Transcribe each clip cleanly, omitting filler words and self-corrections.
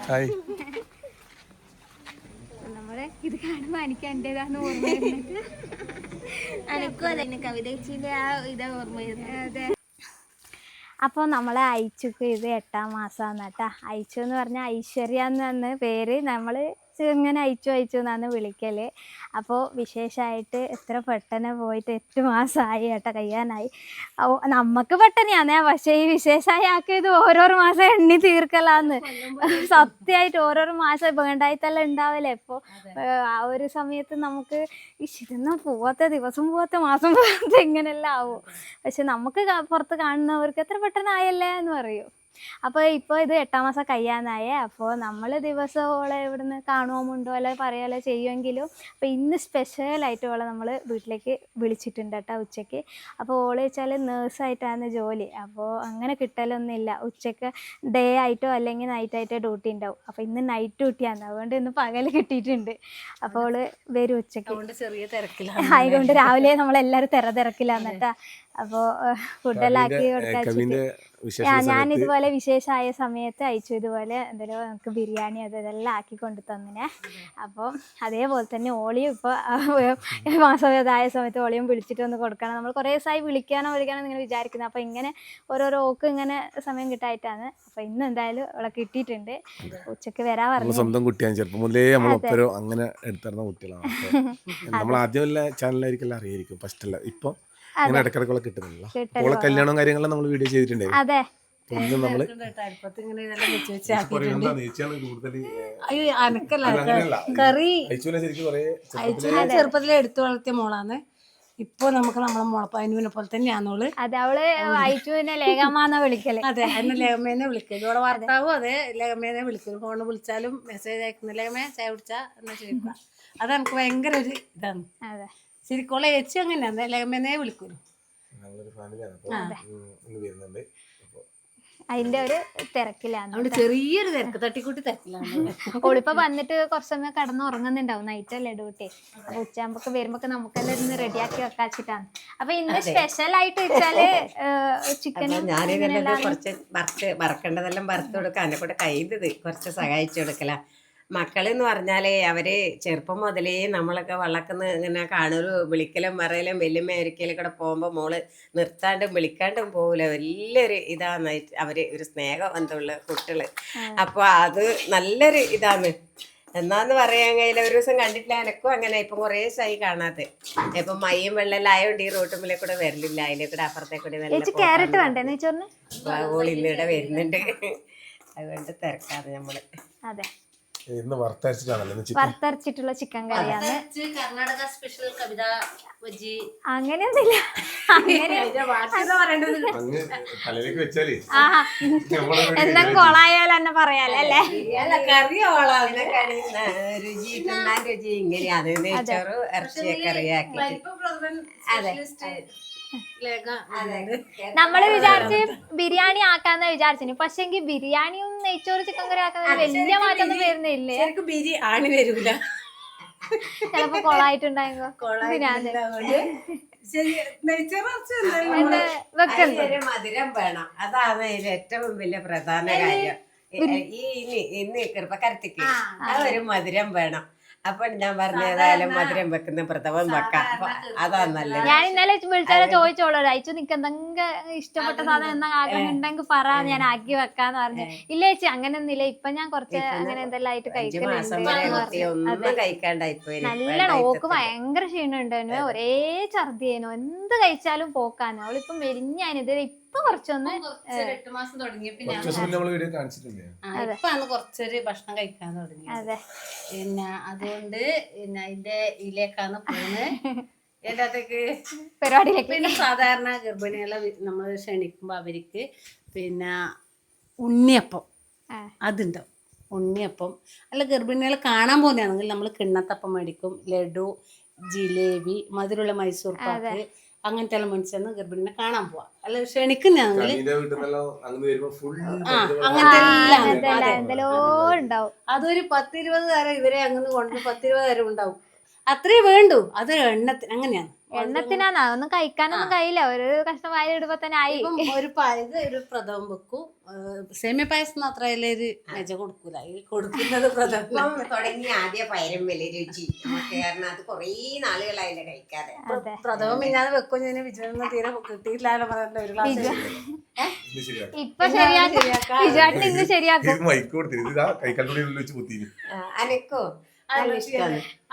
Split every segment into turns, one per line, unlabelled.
Hi.
നമ്മള് ഇത് കാണുമ്പോ എനിക്ക് എന്റേതാന്ന് ഓർമ്മ വരുന്നത്. എനിക്കും അതെ കവിത ചേച്ചിന്റെ ആ ഇതാ ഓർമ്മ വരുന്നത്. അതെ. അപ്പോൾ നമ്മളെ അയച്ചുക്ക് ഇത് 8ാം മാസമാണ് കേട്ടോ. അയച്ചു എന്ന് പറഞ്ഞാൽ ഐശ്വര്യ എന്നാണ് പേര്. നമ്മൾ ഇങ്ങനെ അയച്ചു എന്നാണ് വിളിക്കൽ. അപ്പോൾ വിശേഷമായിട്ട് എത്ര പെട്ടെന്ന് പോയിട്ട് 8 മാസമായി കേട്ടോ, കഴിയാനായി. നമുക്ക് പെട്ടെന്നാണ്, പക്ഷേ ഈ വിശേഷമായി ആക്കിയത് ഓരോരോ മാസം എണ്ണി തീർക്കലാന്ന്. സത്യമായിട്ട് ഓരോരോ മാസം വേണ്ടായിട്ടെല്ലാം ഉണ്ടാവില്ലേ. ഇപ്പോൾ ആ ഒരു സമയത്ത് നമുക്ക് ഇതൊന്നും പോവാത്ത, ദിവസം പോവാത്ത, മാസം പോവാത്ത ഇങ്ങനെല്ലാം ആവും. പക്ഷെ നമുക്ക് പുറത്ത് കാണുന്നവർക്ക് എത്ര പെട്ടെന്നായല്ലേ എന്ന് പറയും. അപ്പോൾ ഇപ്പോൾ ഇത് 8ാം മാസം കഴിയാനായേ. അപ്പോൾ നമ്മൾ ദിവസം ഓളെ ഇവിടുന്ന് കാണുമോ അല്ലെ പറയുകയല്ലോ ചെയ്യുമെങ്കിലും, അപ്പോൾ ഇന്ന് സ്പെഷ്യലായിട്ട് ഓളെ നമ്മൾ വീട്ടിലേക്ക് വിളിച്ചിട്ടുണ്ട് കേട്ടോ ഉച്ചയ്ക്ക്. അപ്പോൾ ഓള് വെച്ചാൽ നേഴ്സായിട്ടാണ് ജോലി. അപ്പോൾ അങ്ങനെ കിട്ടലൊന്നുമില്ല. ഉച്ചയ്ക്ക് ഡേ ആയിട്ടോ അല്ലെങ്കിൽ നൈറ്റായിട്ടോ ഡ്യൂട്ടി ഉണ്ടാവും. അപ്പോൾ ഇന്ന് നൈറ്റ് ഡ്യൂട്ടിയാണ്, അതുകൊണ്ട് ഇന്ന് പകൽ കിട്ടിയിട്ടുണ്ട്. അപ്പോൾ ഓള് വരും ഉച്ചയ്ക്ക്.
ചെറിയ തിരക്കിലാണ്.
അതുകൊണ്ട് രാവിലെ നമ്മളെല്ലാവരും തിരക്കിലാണ് കേട്ടോ. അപ്പോൾ ഫുഡെല്ലാം ആക്കി കൊടുക്കാൻ ഞാനിതുപോലെ വിശേഷമായ സമയത്ത് അയച്ചു ഇതുപോലെ എന്തെങ്കിലും നമുക്ക് ബിരിയാണി ഇതെല്ലാം ആക്കി കൊണ്ടു തന്നിനെ. അപ്പോൾ അതേപോലെ തന്നെ ഓളിയും ഇപ്പോൾ മാസവേദായ സമയത്ത് ഓളിയും വിളിച്ചിട്ട് ഒന്ന് കൊടുക്കണം. നമ്മൾ കുറേ ദിവസമായി വിളിക്കാനോ ഇങ്ങനെ വിചാരിക്കുന്നത്. അപ്പോൾ ഇങ്ങനെ ഓരോരോ ഓക്ക് ഇങ്ങനെ സമയം കിട്ടായിട്ടാണ്. അപ്പോൾ ഇന്ന് എന്തായാലും അവളെ കിട്ടിയിട്ടുണ്ട്. ഉച്ചക്ക് വരാൻ പറഞ്ഞു.
സ്വന്തം കുട്ടിയാണ്, ചെറുപ്പം മുതലേ നമ്മളൊപ്പരോ അങ്ങനെ എടുത്തിരുന്ന കുട്ടികളാണ്. നമ്മൾ ആദ്യമല്ല ചാനലായിരിക്കും അറിയായിരിക്കും, ഫസ്റ്റ് അല്ല. ഇപ്പൊ അങ്ങനെ ഇടക്കിടക്കുള്ള കിട്ടുന്നില്ല. ഓളെ കല്യാണവും കാര്യങ്ങളും നമ്മൾ വീഡിയോ ചെയ്തിട്ടുണ്ട്.
അതെ,
ചെറുപ്പത്തിൽ എടുത്തു വളർത്തിയ മോളാണ്. ഇപ്പൊ നമുക്ക് നമ്മളെ മുളപ്പതിനെ പോലെ തന്നെയാന്നോള്.
അതെ, അവള് അയച്ചുവിനെ ലേഖമാന്ന വിളിക്കല്.
അതെ, അതിനെ ലേഖമേനെ വിളിക്കല്. ഇവിടെ ഭർത്താവും അതെ ലേഖമേനെ വിളിക്കല്. ഫോണ് വിളിച്ചാലും മെസ്സേജ് അയക്കുന്ന ലേഖമേ ചായ കുടിച്ചാ എന്നാ ചോദിക്കുക. അത് എനിക്ക് ഭയങ്കര ഒരു ഇതാണ്.
അതെ,
ശരിക്കുള്ള ഏച്ചി അങ്ങനെയാണ്, ലേഖമേനെ വിളിക്കൂലു.
അതിന്റെ ഒരു തിരക്കിലാണ്.
അവിടെ ചെറിയൊരു തിരക്ക്, തട്ടിക്കൂട്ടി തിരക്കിലാണ്.
ഓളിപ്പോ വന്നിട്ട് കുറച്ച് സമയം കിടന്ന് ഉറങ്ങുന്നുണ്ടാവും. നൈറ്റല്ലേ ഡ്യൂട്ടി. അപ്പൊ ഉച്ചയാകുമ്പോ വരുമ്പോ നമുക്കെല്ലാം ഇരുന്ന് റെഡിയാക്കി വെക്കാച്ചിട്ടാണ്. അപ്പൊ ഇന്ന് സ്പെഷ്യൽ ആയിട്ട് വെച്ചാല് ചിക്കനും
കുറച്ച് വറക്കേണ്ടതെല്ലാം വറുത്ത് കൊടുക്കുക. എന്നെ കൂടെ കയ്യത് കുറച്ച് സഹായിച്ചു കൊടുക്കല. മക്കളെന്ന് പറഞ്ഞാൽ അവർ ചെറുപ്പം മുതലേ നമ്മളൊക്കെ വള്ളക്കുന്ന് ഇങ്ങനെ കാണൊരു വിളിക്കലും പറയലും വല്യമ്മ ഒരിക്കലും കൂടെ പോകുമ്പോൾ മോള് നിർത്താണ്ടും വിളിക്കാണ്ടും പോകില്ല. വലിയൊരു ഇതാണ് അവർ, ഒരു സ്നേഹബന്ധമുള്ള കുട്ടികൾ. അപ്പോൾ അത് നല്ലൊരു ഇതാണ്. എന്നാന്ന് പറയാൻ കഴിയില്ല. ഒരു ദിവസം കണ്ടിട്ടില്ല, എനക്കും അങ്ങനെ. ഇപ്പം കുറേ ദിവസമായി കാണാതെ. ഇപ്പം മയ്യും വെള്ളമെല്ലാം ആയതുകൊണ്ട് ഈ റോട്ടുമ്പിലെ കൂടെ വരലില്ല. അതിലെ കൂടെ അപ്പുറത്തെ കൂടെ നല്ല ഓൾ ഇന്നിവിടെ വരുന്നുണ്ട്. അതുകൊണ്ട് തിരക്കാതെ നമ്മള്.
അതെ,
ഇന്ന്
വറുത്തരച്ചിട്ടുള്ള ചിക്കൻ കറിയാണ്.
കർണാടക സ്പെഷ്യൽ കവിത
അങ്ങനെയൊന്നുമില്ല, എന്തെങ്കിലും കൊളായാലും എന്നെ പറയാലോ അല്ലേ.
രുചി തിന്നാൻ രുചി ഇങ്ങനെയാണ്. നെയ്ച്ചോറ് ഇറച്ചിയൊക്കെ കറിയാക്കി.
നമ്മള് വിചാരിച്ച് ബിരിയാണി ആക്കാന്ന് വിചാരിച്ചു. പക്ഷെങ്കിൽ ബിരിയാണിയും നെയ്ച്ചോറ് ചിക്കൻ കറി ആക്കാൻ വലിയ മാറ്റൊന്നും വരുന്നില്ലേ.
ബിരിയാണി വരൂല,
ചിലപ്പോ കൊളായിട്ടുണ്ടായെങ്കോ.
മധുരം വേണം, അതാണ് അതിൽ ഏറ്റവും വലിയ പ്രധാന കാര്യം. ഇന്ന് കൃപക്കരത്തിക്ക് അതൊരു മധുരം വേണം. അപ്പൊ ഞാൻ പറഞ്ഞ ഏതായാലും മധുരം വെക്കുന്ന പ്രഥമം വെക്കാം. അതാണ് നല്ലത്.
ഞാൻ ഇന്നലെ വിളിച്ചാലേ ചോദിച്ചോളൂ, അയച്ചു നിനക്ക് എന്തെങ്കിലും ഇഷ്ടപ്പെട്ട സാധനം എന്താ ആഗ്രഹം ഉണ്ടെങ്കിൽ പറ, ഞാൻ ആക്കി വെക്കാന്ന് പറഞ്ഞു. ഇല്ല ചേച്ചി അങ്ങനെയൊന്നുമില്ല, ഇപ്പൊ ഞാൻ കുറച്ച് അങ്ങനെ എന്തെല്ലാം ആയിട്ട് നല്ല നോക്ക് ഭയങ്കര ക്ഷീണുണ്ടായിരുന്നു. ഒരേ ഛർദിയേനു, എന്ത് കഴിച്ചാലും പോക്കാനോ. അവളിപ്പം മെലിഞ്ഞാനിത് ഇപ്പൊ കുറച്ചൊന്ന്
8 മാസം തുടങ്ങിയപ്പോ കുറച്ചൊരു ഭക്ഷണം കഴിക്കാൻ തുടങ്ങി.
അതെ,
പിന്നെ അതുകൊണ്ട് പിന്നെ അതിന്റെ ഇതിലേക്കാണ് പോകുന്നത്. ഏതാത്തേക്ക്
പരിപാടിയിലേക്ക്.
പിന്നെ സാധാരണ ഗർഭിണികളെ നമ്മൾ ക്ഷണിക്കുമ്പോ അവർക്ക് പിന്നെ ഉണ്ണിയപ്പം അതുണ്ടാവും. ഉണ്ണിയപ്പം അല്ല, ഗർഭിണികളെ കാണാൻ പോകുന്നതാണെങ്കിൽ നമ്മൾ കിണ്ണത്തപ്പം മേടിക്കും, ലഡു, ജിലേബി, മധുരമുള്ള മൈസൂർ പാക്ക്, അങ്ങനത്തെ എല്ലാം മേടിച്ചാണ് ഗർഭിണിനെ കാണാൻ പോവാ. അല്ല ക്ഷണിക്കുന്നതാണെങ്കിൽ അങ്ങനത്തെ എല്ലാം അതൊരു 10-20 തരം ഇവരെ അങ്ങനെ കൊണ്ട് 10-20 തരം ഉണ്ടാവും. അത്രേ വേണ്ടു. അത് എണ്ണത്തിന് അങ്ങനെയാണ്.
എണ്ണത്തിനാണ് അതൊന്നും കഴിക്കാനൊന്നും കഴിയില്ല. ഒരു കഷ്ണം വായിൽ ഇടുമ്പോ തന്നെ ആയി.
ഇപ്പം ഒരു പ്രഥമം വെക്കും. സേമിയ പായസം അത്ര ഒരു മെജ കൊടുക്കൂല. ഈ കൊടുക്കുന്നത് പ്രഥമം
തുടങ്ങി ആദ്യ പയരം വലിയ രുചി നമുക്ക്, കാരണം അത് കൊറേ നാളുകളായില്ല കഴിക്കാതെ.
പ്രഥമം മിഞ്ഞാന്ന് വെക്കും. ഞാൻ വിജയൊന്നും തീരെ കിട്ടിയിട്ടില്ല പറഞ്ഞ ഒരു ഗ്ലാസ്
ഇപ്പൊ ശരിയാക്കാം. വിജുവാട്ടിന് ഇന്ന് ശരിയാക്കും.
അനക്കോ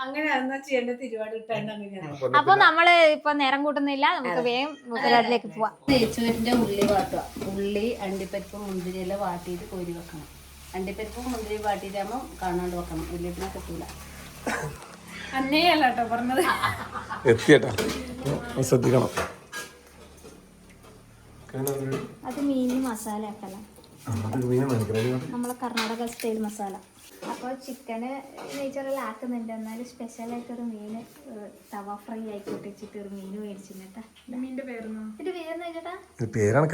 അങ്ങനെ ചെയ്യേണ്ട തിരുവാട് ഇട്ടാണ്ട് അങ്ങനെയാണ്.
അപ്പൊ നമ്മള് ഇപ്പൊ നേരം കൂട്ടുന്നില്ല, നമുക്ക് വേഗം മുതലാട്ടിലേക്ക് പോവാം.
നെയ്ച്ചോറിന്റെ ഉള്ളി വാട്ടുക. ഉള്ളി, അണ്ടിപ്പരിപ്പ്, മുന്തിരി എല്ലാം വാട്ടിയിട്ട് കോരി വെക്കണം. അണ്ടിപ്പരിപ്പും മുന്തിരി വാട്ടിയിട്ടാകുമ്പോൾ കാണാണ്ട് വെക്കണം. ഉള്ളിപ്പിനെ കിട്ടൂല. അന്നേയല്ല കേട്ടോ പറഞ്ഞത്.
എത്തിയേട്ടാ ശ്രദ്ധിക്കണം.
അത് മീൻ മസാല ആക്കല, നമ്മളെ കർണാടക സ്റ്റൈൽ മസാല. അപ്പോൾ ചിക്കന് നെയ്ച്ചോറെല്ലാം ആക്കുന്നുണ്ട്. എന്നാലും സ്പെഷ്യലായിട്ടൊരു മീൻ തവ ഫ്രൈ ആയിക്കോട്ടെ വെച്ചിട്ട് ഒരു മീൻ മേടിച്ചിട്ടാ. മീനിന്റെ പേരെന്ന് വെച്ചിട്ടാ
പേരാണ്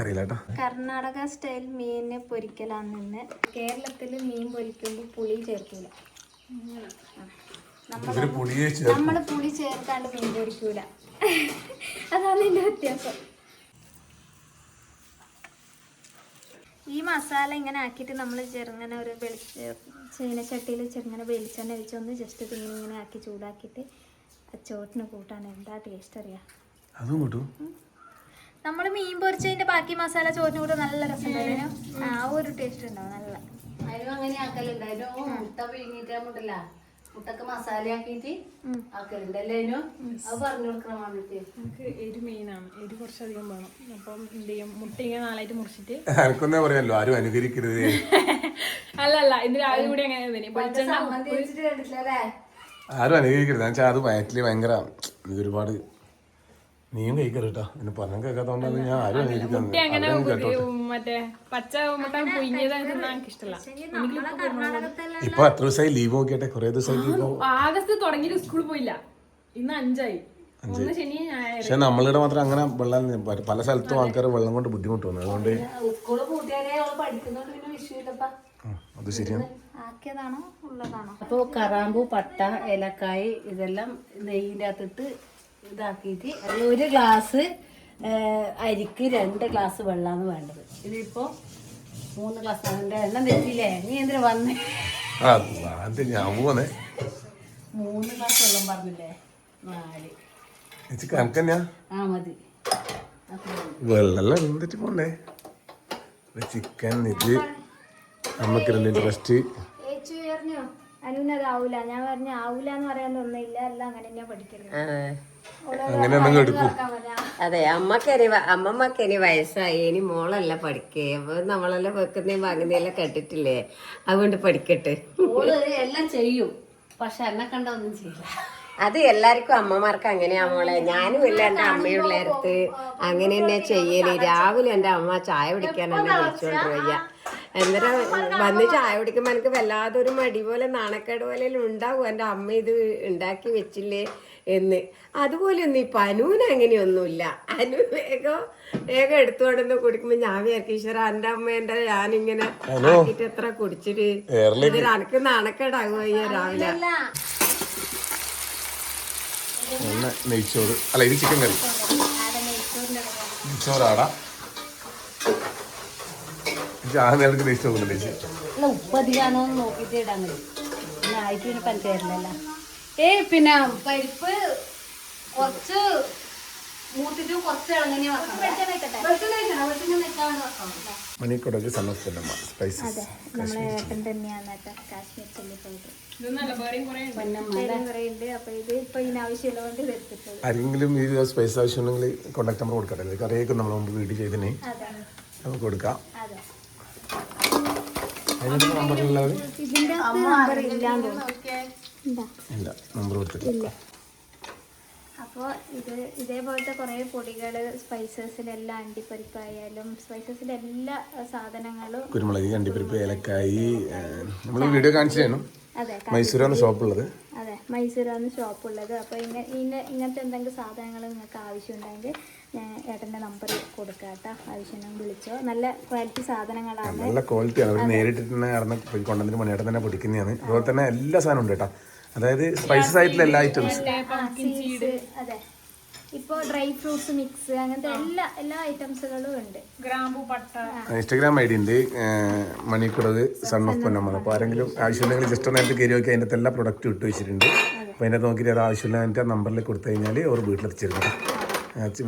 കർണാടക സ്റ്റൈൽ മീൻ പൊരിക്കലാന്ന്. കേരളത്തിൽ മീൻ പൊരിക്കുമ്പോൾ പുളി ചേർക്കൂല. നമ്മള് പുളി ചേർക്കാണ്ട് മീൻ പൊരിക്കൂല. അതാണ് ഇതിന്റെ വ്യത്യാസം. ഈ മസാല ഇങ്ങനെ ആക്കിയിട്ട് നമ്മൾ ചെറുങ്ങനെ ഒരു ചീനച്ചട്ടിയിൽ ചെറുങ്ങനെ വെളിച്ചെണ്ണ ഒഴിച്ച് ഒന്ന് ജസ്റ്റ് ഇങ്ങനെ ആക്കി ചൂടാക്കിയിട്ട് ചോറ്റിന് കൂട്ടാൻ എന്താ ടേസ്റ്റ് അറിയാം. നമ്മൾ മീൻ പൊരിച്ചതിന്റെ ബാക്കി മസാല ചോറ്റിന് കൂട്ടാൻ നല്ല രസം ഉണ്ടായിരുന്നു. ആ ഒരു ടേസ്റ്റ് ഉണ്ടാവും നല്ല.
അതിനും അങ്ങനെ ആക്കലുണ്ട്. അതിനും മുട്ട പിഴിഞ്ഞിട്ടാമുണ്ടല്ല, മുട്ടക്ക് മസാല ആക്കിയിട്ട് ആക്കലുണ്ടല്ലേ. അതിനും അത് പറഞ്ഞു കൊടുക്കണം വേണ്ടിട്ട്.
നമുക്ക് എരി മെയിനാണ്. എരി കുറച്ചധികം വേണം. അപ്പം എന്ത് ചെയ്യും, മുട്ട ഇങ്ങനെ നാലായിട്ട് മുറിച്ചിട്ട്
എനിക്കൊന്നേ പറയാലോ, ആരും അനുകരിക്കരുത്.
അല്ല ഇന്ന് രാവിലെ കൂടി അങ്ങനെ
ആരും അനുകരിക്കരുത്. എന്ന് വെച്ചാൽ അത് വയറ്റില് ഭയങ്കര ഒരുപാട് നീയും കഴിക്കരുട്ടാ. എന്നെ പറഞ്ഞ കേൾക്കാത്തോണ്ടാണ് ഞാൻ ആരും അനുകരിക്കുന്നത്.
മറ്റേ പച്ച മുട്ട പുഴുങ്ങിയത് തിന്നാൻ എനിക്ക് ഇഷ്ടമല്ല.
ഇപ്പൊ എത്ര ദിവസമായി ലീവ് നോക്കിട്ടെ? കുറെ ദിവസമായിട്ട്
ആഗസ്റ്റ് തുടങ്ങിയിട്ട് സ്കൂളിൽ പോയില്ല. ഇന്ന് 5 ആയി. ഒന്ന് ശനി ഞായർ.
പക്ഷെ നമ്മളിവിടെ മാത്രം അങ്ങനെ വെള്ളം, പല സ്ഥലത്തും ആൾക്കാർ വെള്ളം കൊണ്ട് ബുദ്ധിമുട്ട് വന്നു. അതുകൊണ്ട്
സ്കൂള് കൂട്ടിയാലേ അവള് പഠിക്കുന്നോണ്ട് പിന്നെ വിഷയമില്ലപ്പാ.
അത് ശരിയാണ്.
ആക്കിയതാണോ ഉള്ളതാണോ?
അപ്പോൾ കറാമ്പൂ, പട്ട, ഏലക്കായ് ഇതെല്ലാം നെയ്യിൻ്റെ അകത്തിട്ട് ഇതാക്കിയിട്ട് ഒരു ഗ്ലാസ് അരിക്ക് 2 ഗ്ലാസ് വെള്ളമാണ് വേണ്ടത്. ഇതിപ്പോൾ 3 ഗ്ലാസ് അതിൻ്റെ എണ്ണം തെറ്റിയില്ലേ? നീ എന്തിനാ വന്നേ?
ഞാൻ പോന്നെ
3 ഗ്ലാസ് വെള്ളം പറഞ്ഞില്ലേ? 4
കണക്കന്നെയാ.
മതി.
വെള്ളം എന്തിട്ട് പോണ്ടേ? ചിക്കൻ ഇത് നമുക്ക് ഇൻട്രസ്റ്റ്.
അനുവിനതാവൂല. ഞാൻ പറഞ്ഞ ആവൂല എന്ന് പറയാൻ തോന്നില്ല. എല്ലാം അങ്ങനെ തന്നെയാ പഠിക്കുന്നത്.
അങ്ങനെ എന്തെങ്കിലും എടുക്കും.
അതെ, അമ്മമ്മക്ക് വയസ്സായി. ഇനി മോളല്ല പഠിക്കേ. അപ്പൊ നമ്മളെല്ലാം വെക്കുന്നേം വാങ്ങുന്നതെല്ലാം കേട്ടിട്ടില്ലേ? അതുകൊണ്ട് പഠിക്കട്ടെ.
എല്ലാം ചെയ്യും, പക്ഷെ എന്നെ കണ്ട ഒന്നും ചെയ്യില്ല.
അത് എല്ലാവർക്കും അമ്മമാർക്ക് അങ്ങനെയാ മോളെ. ഞാനും ഇല്ല, എൻ്റെ അമ്മയുള്ള അടുത്ത് അങ്ങനെ തന്നെ ചെയ്യല്. രാവിലെ എൻ്റെ അമ്മ ചായ കുടിക്കാൻ എന്നെ വിളിച്ചോണ്ട് വയ്യ. എന്നിട്ട് വന്ന് ചായ കുടിക്കുമ്പോൾ എനിക്ക് വല്ലാതൊരു മടി പോലെ, നാണക്കേട് പോലെ ഉണ്ടാവും. എൻ്റെ അമ്മ ഇത് ഉണ്ടാക്കി വെച്ചില്ലേ എന്ന്. അതുപോലെ ഒന്നും ഇപ്പൊ അനുവിന് അങ്ങനെയൊന്നുമില്ല. അനു വേഗം എടുത്തുകൊണ്ടെന്ന് കുടിക്കുമ്പോൾ ഞാൻ വിചാരിക്കും, ഈശ്വര എൻ്റെ അമ്മേന്റെ ഞാനിങ്ങനെ ആക്കിയിട്ട് എത്ര കുടിച്ചിട്ട് ഇത് എനിക്ക് നാണക്കേടാകുമോ ഈ രാവിലെ.
നെയ്ച്ചോറ് അല്ല, ഇത് ചിക്കൻ കറി. നെയ്ച്ചോറാടാ. നേരത്തെ ടേസ്റ്റ് നോക്കുന്നുണ്ട്.
ഉപ്പ് അധികമാണോ നോക്കിയിട്ട് ഇടാൻ കഴിയും. പിന്നെ ആയിട്ട് പിന്നെ പഞ്ചായത്തിലല്ല. പിന്നെ പരിപ്പ് കുറച്ച് മൂത്തിട്ട് കുറച്ച് ഇളങ്ങനെ
മണിക്കൊടക്ക് സണ്ണ സ്പൈസസ്.
നമ്മളെ ഏട്ടൻ തന്നെയാണ് കാശ്മീർ ചില്ലി പൗഡർ.
ആരെങ്കിലും ഈ സ്പൈസ് ആവശ്യമുണ്ടെങ്കിൽ കോൺടാക്ട് നമ്പർ കൊടുക്കട്ടെ. കറിയൊക്കെ നമ്മൾ മുമ്പ് വീഡിയോ ചെയ്തതിന് നമുക്ക് കൊടുക്കാം. അതിനകത്ത് നമ്പറില്ല, നമ്പർ കൊടുത്തിട്ടില്ല.
അപ്പോൾ ഇതേപോലത്തെ കുറേ പൊടികൾ സ്പൈസസിലെല്ലാം, അണ്ടിപ്പരിപ്പായാലും സ്പൈസസിലെ എല്ലാ സാധനങ്ങളും,
കുരുമുളക്, അണ്ടിപ്പരിപ്പ്, ഏലക്കായി, നമ്മൾ വീഡിയോ കാണിച്ചു തരണം.
അതെ,
മൈസൂരാണ് ഷോപ്പുള്ളത്.
അതെ, മൈസൂരാണ് ഷോപ്പുള്ളത്. അപ്പോൾ ഇങ്ങനത്തെ എന്തെങ്കിലും സാധനങ്ങൾ നിങ്ങൾക്ക് ആവശ്യമുണ്ടെങ്കിൽ ഏട്ടൻ്റെ നമ്പർ കൊടുക്കാം കേട്ടോ. ആവശ്യമുണ്ടെങ്കിൽ വിളിച്ചോ. നല്ല ക്വാളിറ്റി സാധനങ്ങളാണ്.
നല്ല ക്വാളിറ്റിയാണ്. അവർ നേരിട്ട് തന്നെ കൊണ്ടുവന്നിട്ട് മണിയേട്ടൻ തന്നെ പൊടിക്കുന്നതാണ്. അതുപോലെ തന്നെ എല്ലാ സാധനവും ഉണ്ട് കേട്ടോ. അതായത് സ്പൈസസ് ആയിട്ടുള്ള എല്ലാ ഐറ്റംസ്.
സീഡ്സ്, അതെ. ഇപ്പോൾ ഡ്രൈ ഫ്രൂട്ട്സ് മിക്സ് അങ്ങനത്തെ എല്ലാ ഐറ്റംസുകളും ഉണ്ട്.
ഗ്രാമ്പു, പട്ട.
ഇൻസ്റ്റാഗ്രാം ഐ ഡി ഉണ്ട്, മണിക്കുടവ് സൺ ഓഫ് പൊന്നമ്മ. അപ്പോൾ ആരെങ്കിലും ആവശ്യമുണ്ടെങ്കിൽ ജസ്റ്റ് ഒന്ന് കയറി നോക്കി അതിൻ്റെ എല്ലാ പ്രൊഡക്റ്റും ഇട്ട് വെച്ചിട്ടുണ്ട്. അപ്പോൾ അതിൻ്റെ നോക്കിയിട്ട് അത് ആവശ്യമില്ല എൻ്റെ നമ്പറിൽ കൊടുത്തു കഴിഞ്ഞാൽ അവർ വീട്ടിലെത്തിച്ചിരിക്കണം.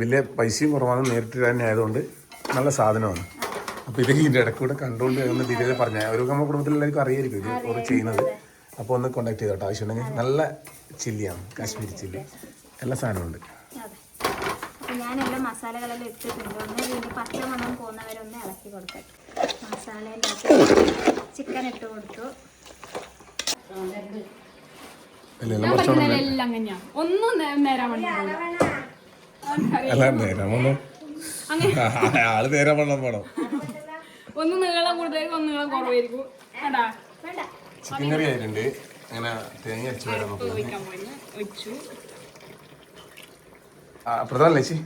വലിയ പൈസയും കുറവാണ്, നേരിട്ട് തന്നെ ആയതുകൊണ്ട് നല്ല സാധനമാണ്. അപ്പോൾ ഇത് ഇതിൻ്റെ ഇടയ്ക്കൂടെ കണ്ടുകൊണ്ട് ഒന്ന് ഡീറ്റെയിൽ പറഞ്ഞാൽ ഒരു നമ്മുടെ കുടുംബത്തിലെല്ലാവർക്കും അറിയായിരിക്കും ഇത് അവർ ചെയ്യുന്നത്. അപ്പോൾ ഒന്ന് കോൺടാക്ട് ചെയ്തോട്ടോ ആവശ്യമുണ്ടെങ്കിൽ. നല്ല ചില്ലിയാണ്, കാശ്മീരി ചില്ലി, എല്ലാ സാധനമുണ്ട്.
അതെ. അപ്പോൾ ഞാനെല്ലാം മസാലകളെല്ലാം ഇട്ടിട്ടുണ്ട്. ഒന്ന് ഇതിൻ്റെ പച്ച മണം പോകുന്നവരൊന്ന് ഇളക്കി കൊടുക്കട്ടെ. മസാലേൻ്റെ ചിക്കൻ ഇട്ട് കൊടുത്തു.
എല്ലാം അങ്ങനെയാ, ഒന്നും നേരാൻ വേണ്ടി
അല്ല നേരം വന്നു ആള് നേരം വണ്ണം വേണം.
ഒന്ന് നീളം കൂടുതലായിരിക്കും, ഒന്ന് നീളം കുറവായിരിക്കും. വേണ്ടാ
ചിക്കൻ കറി ആയിട്ടുണ്ട്. അങ്ങനെ തേങ്ങ അരച്ച് വരാൻ നോക്കാം.
ഒഴിച്ചു.
പ്രധാന ചേച്ചി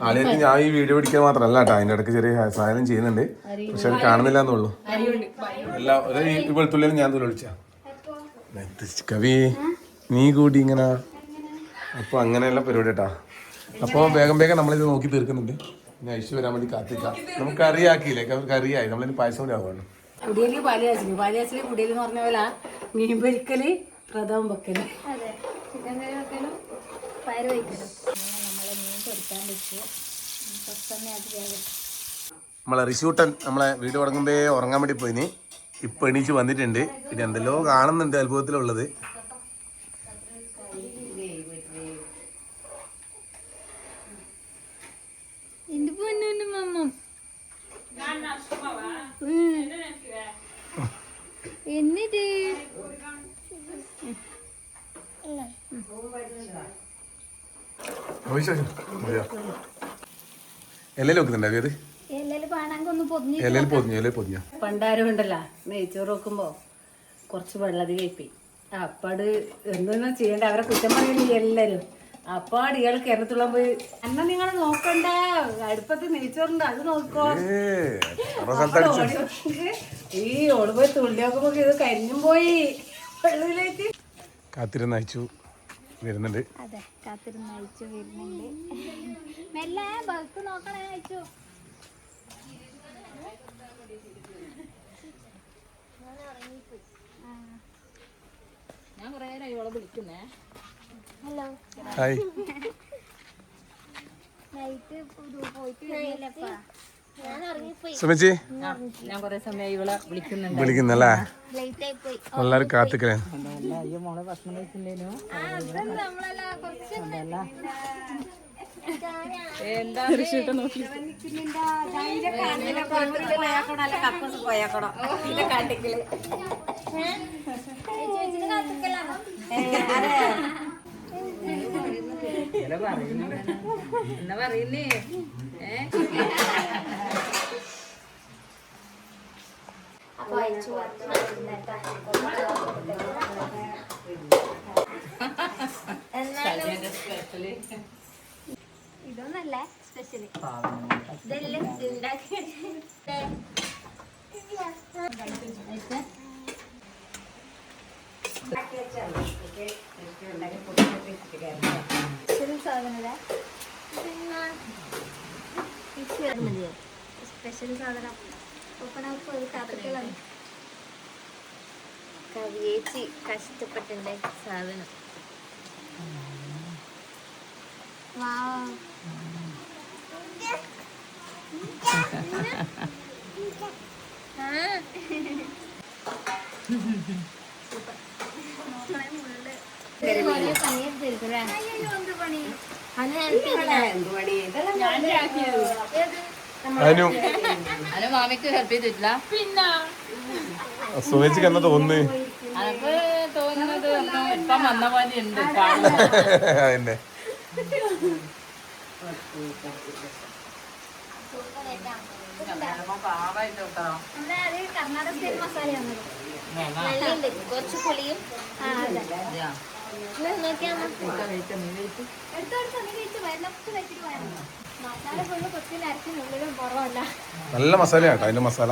ആദ്യമായിട്ട് ഞാൻ ഈ വീഡിയോ പിടിക്കാൻ മാത്രമല്ല കേട്ടോ, അതിൻ്റെ ഇടയ്ക്ക് ചെറിയ സഹായം ചെയ്യുന്നുണ്ട്. പക്ഷെ അത് കാണുന്നില്ല എന്നുള്ളൂ. എല്ലാ ഈ വെളുത്തുള്ളിലും ഞാൻ തൂല വിളിച്ചാ കവി നീ കൂടി ഇങ്ങനെ. അപ്പോൾ അങ്ങനെയുള്ള പരിപാടി കേട്ടാ. അപ്പോൾ വേഗം വേഗം നമ്മളിത് നോക്കി തീർക്കുന്നുണ്ട്. ഇനി അഴിച്ചു വരാൻ വേണ്ടി കാത്തിക്കാം. നമുക്ക് കറിയാക്കിയില്ലേ, കറിയായി. നമ്മളിന് പായസം കൂടി ആവുകയാണ്.
കുടിയല് പാലിയാച്ചില് കുടിയല് എന്ന് പറഞ്ഞ പോലെ മീൻ പൊരിക്കല്, പ്രഥമൻ വെക്കല്.
അതെ, ചിക്കൻ കറി വെക്കലും പയർ വയ്ക്കലും. നമ്മൾ മീൻ പൊരിക്കാൻ വെച്ചു. പെട്ടെന്ന് അത് വേഗം
നമ്മളെ റിസൂട്ടൻ നമ്മളെ വീട് തുടങ്ങുമ്പേ ഉറങ്ങാൻ വേണ്ടി പോയിന്. ഇപ്പം എണീച്ച് വന്നിട്ടുണ്ട്. പിന്നെ എന്തെല്ലോ കാണുന്നുണ്ട് അത്ഭുതത്തിലുള്ളത്.
എന്നിട്ട്
എല്ലാം വെക്കുന്നുണ്ടോ അത്? എല്ലാം പൊതിഞ്ഞ
പണ്ടാരും ഉണ്ടല്ലോ നെയ്ച്ചോറ് വെക്കുമ്പോ കുറച്ച് വെള്ളതി കഴിപ്പി. അപ്പാട് എന്തെന്നാ ചെയ്യണ്ട, അവരെ കുറ്റം പറയുന്നില്ല എല്ലാരും. അപ്പാട് ഇയാൾ കിണത്തുള്ള പോയി എന്നാ നിങ്ങൾ നോക്കണ്ട, അടുപ്പത്ത് നെയ്ച്ചോറുണ്ട് അത് നോക്കോ. ഈ ഓള് പോയി തുള്ളി നോക്കുമ്പോ ഇത് കരിഞ്ഞും പോയി വെള്ളത്തിലേക്ക്.
കാത്തിരുന്ന് അയച്ചു വരുന്നുണ്ട്.
അതെ, കാത്തിരുന്ന് അയച്ചു വരുന്നുണ്ട്. മെല്ലെ ബൾക്ക് നോക്കണേ അയച്ചു.
ഞാൻ കുറേ നേരം ഇവളെ വിളിക്കുന്നേ.
Hello,
hi.
നൈറ്റ് പോയിട്ട്
സുമേച്ചി
ഞാൻ കൊറേ സമയം ഇവളെ വിളിക്കുന്നുണ്ട്.
വിളിക്കുന്നല്ലേ?
ലേറ്റ് ആയി പോയി.
എല്ലാവരും കാത്തിക്കലേ.
അയ്യോ മോളെ ഭക്ഷണം കഴിച്ചില്ലേനോ? എന്നാ പറയുന്നേ?
അപ്പൊ അയച്ചു ഇതൊന്നല്ലേ സ്പെഷ്യല്, ഇതെല്ലാം ഉണ്ടാക്കി സ്പെഷ്യൽ സാധനം ഒരു കഥകളാണ്. കവിയേച്ചി കഷ്ടപ്പെട്ടിന്റെ സാധനം.
മാമിക്ക് ഹെൽപ്പ് ചെയ്തിട്ടില്ല. പിന്നെ
സുമേച്ചിക്ക് എന്നാ തോന്നുന്നു?
അനക്ക് തോന്നുന്നത് ഇപ്പം വന്ന പോലെ ഉണ്ട്.
എന്നെ
കർണാടക സ്റ്റൈൽ മസാലയാണ്. കുറച്ച് പുളിയും മസാല ഫുള്ള് കൊച്ചിയിൽ അരച്ച് ഉള്ളിലും കുറവല്ല.
നല്ല മസാല കേട്ടോ അതിന്റെ മസാല.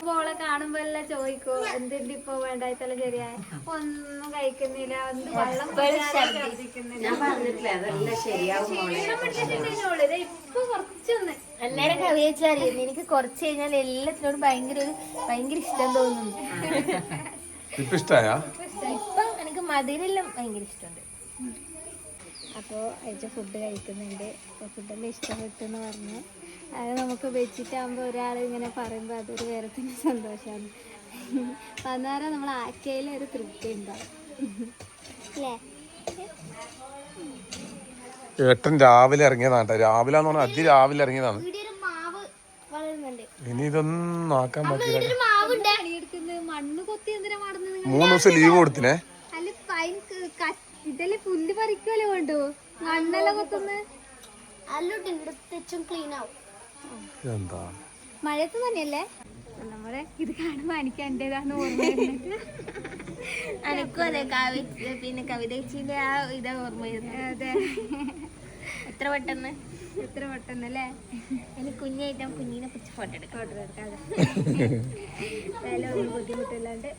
മോളെ കാണുമ്പോ എല്ലാം ചോദിക്കോ എന്തിന്റെ ഇപ്പൊ വേണ്ടായിട്ടെല്ലാം ശരിയായ ഒന്നും കഴിക്കുന്നില്ല എന്ത് വെള്ളം ഛർദിക്കുന്നില്ല.
ഞാൻ പറഞ്ഞിട്ടില്ല അതെല്ലാം ശരിയാവും മോളെ.
ഇത് ഇപ്പൊ കുറച്ചൊന്ന് അന്നേരം കവിയച്ചറിയുന്നു എനിക്ക് കുറച്ച് കഴിഞ്ഞാൽ എല്ലാത്തിനോടും ഭയങ്കര ഇഷ്ടം തോന്നുന്നു.
ഇപ്പൊ ഇഷ്ടായ
ഇപ്പം എനിക്ക് മധുരെല്ലാം ഭയങ്കര ഇഷ്ടമുണ്ട്. അപ്പോൾ അയച്ച ഫുഡ് കഴിക്കുന്നുണ്ട്. അപ്പോൾ ഫുഡെല്ലാം ഇഷ്ടപ്പെട്ടെന്ന് പറഞ്ഞ് അത് നമുക്ക് വെച്ചിട്ടാകുമ്പോൾ ഒരാൾ ഇങ്ങനെ പറയുമ്പോൾ അതൊരു വേറെ തന്നെ സന്തോഷമാണ്. അന്നേരം നമ്മൾ ആക്കിയതിലൊരു തൃപ്തി ഉണ്ടാവും അല്ലേ?
ഏട്ടൻ രാവിലെ ഇറങ്ങിയതാണ്. രാവിലെ എന്ന് പറഞ്ഞാൽ അതിരാവിലെ ഇറങ്ങിയതാണ്.
മാവ് വളരുന്നുണ്ട്.
ഇനി ഇതൊന്നും ആക്കാൻ പറ്റില്ല.
മാവുണ്ട് പണിയെടുക്കുന്നത് മണ്ണ് കൊത്തി എന്തിനാ മാടുന്നത്?
3 ദിവസം ലീവ് കൊടുത്തിനെ.
അല്ല പൈൻ ഇതല്ലേ പുല്ല് പറിക്കുമല്ലോ കൊണ്ടു മണ്ണെല്ലാം കൊത്തുന്നത്. ക്ലീൻ ആവും
എന്താ
മഴയത്ത് തന്നെയല്ലേ? നമ്മുടെ ഇത് കാണുമ്പോ എനിക്ക് എന്റേതാന്ന് ഓർമ്മ വരുന്നത്. എനിക്കും അതെ പിന്നെ കവിതേച്ചിന്റെ ആ ഇതാ ഓർമ്മ വരുന്നത്. അതെ എത്ര പെട്ടെന്നല്ലേ? എനിക്ക് കുഞ്ഞായിട്ട് കുഞ്ഞിനെ പിടിച്ച് ഫോട്ടോ എടുക്കാം. ഒന്നും ബുദ്ധിമുട്ടില്ലാണ്ട്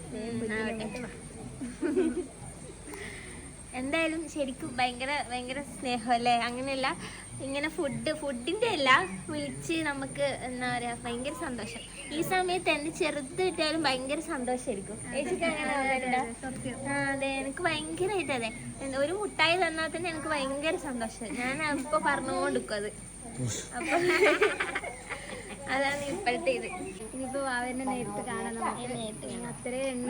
എന്തായാലും ശരിക്കും ഭയങ്കര സ്നേഹമല്ലേ? അങ്ങനെയല്ല ഇങ്ങനെ ഫുഡിൻ്റെ അല്ല വിളിച്ച് നമുക്ക് എന്താ പറയുക ഭയങ്കര സന്തോഷം. ഈ സമയത്ത് എന്നെ ചെറുത് കിട്ടിയാലും ഭയങ്കര സന്തോഷമായിരിക്കും. ചേച്ചിക്ക് അങ്ങനെ അതെ എനിക്ക് ഭയങ്കരമായിട്ട് അതെ ഒരു മുട്ടായി തന്നാൽ തന്നെ എനിക്ക് ഭയങ്കര സന്തോഷം. ഞാൻ ഇപ്പോൾ പറഞ്ഞുകൊണ്ടിരിക്കും അത്. അപ്പം അതാണ് ഇപ്പോഴത്തെ ഇത്. ഇനിയിപ്പോൾ വാവനെ നേരിട്ട് കാണണം. അത്രേ എണ്ണ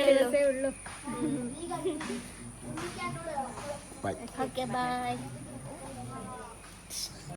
ദിവസമേ ഉള്ളൂ.
ബൈ.
Okay bye.